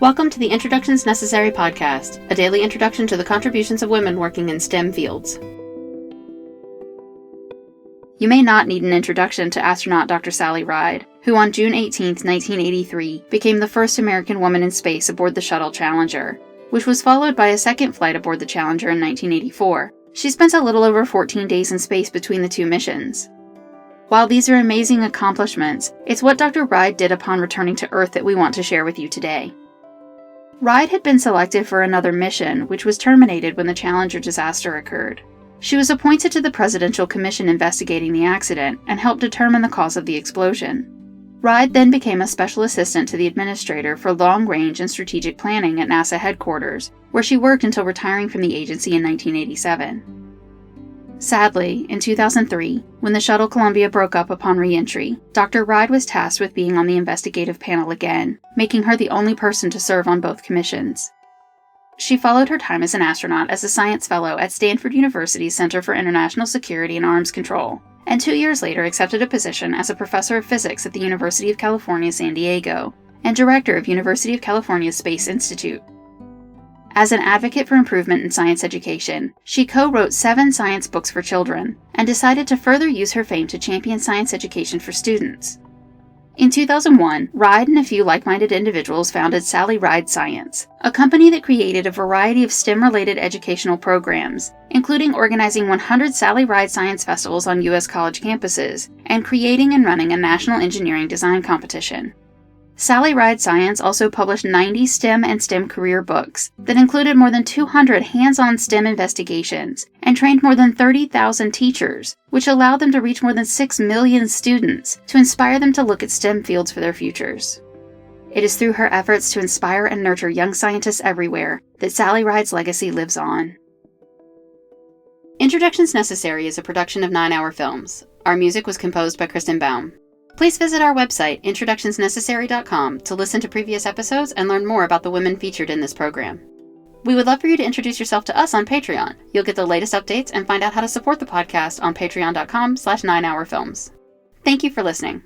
Welcome to the Introductions Necessary podcast, a daily introduction to the contributions of women working in STEM fields. You may not need an introduction to astronaut Dr. Sally Ride, who on June 18, 1983, became the first American woman in space aboard the Shuttle Challenger, which was followed by a second flight aboard the Challenger in 1984. She spent a little over 14 days in space between the two missions. While these are amazing accomplishments, it's what Dr. Ride did upon returning to Earth that we want to share with you today. Ride had been selected for another mission, which was terminated when the Challenger disaster occurred. She was appointed to the Presidential Commission investigating the accident and helped determine the cause of the explosion. Ride then became a special assistant to the administrator for long-range and strategic planning at NASA headquarters, where she worked until retiring from the agency in 1987. Sadly, in 2003, when the Shuttle Columbia broke up upon re-entry, Dr. Ride was tasked with being on the investigative panel again, making her the only person to serve on both commissions. She followed her time as an astronaut as a science fellow at Stanford University's Center for International Security and Arms Control, and 2 years later accepted a position as a professor of physics at the University of California, San Diego, and director of University of California's Space Institute. As an advocate for improvement in science education, she co-wrote 7 science books for children, and decided to further use her fame to champion science education for students. In 2001, Ride and a few like-minded individuals founded Sally Ride Science, a company that created a variety of STEM-related educational programs, including organizing 100 Sally Ride Science festivals on U.S. college campuses, and creating and running a national engineering design competition. Sally Ride Science also published 90 STEM and STEM career books that included more than 200 hands-on STEM investigations and trained more than 30,000 teachers, which allowed them to reach more than 6 million students to inspire them to look at STEM fields for their futures. It is through her efforts to inspire and nurture young scientists everywhere that Sally Ride's legacy lives on. Introductions Necessary is a production of 9 Hour Films. Our music was composed by Kristen Baum. Please visit our website, introductionsnecessary.com, to listen to previous episodes and learn more about the women featured in this program. We would love for you to introduce yourself to us on Patreon. You'll get the latest updates and find out how to support the podcast on patreon.com/9hourfilms. Thank you for listening.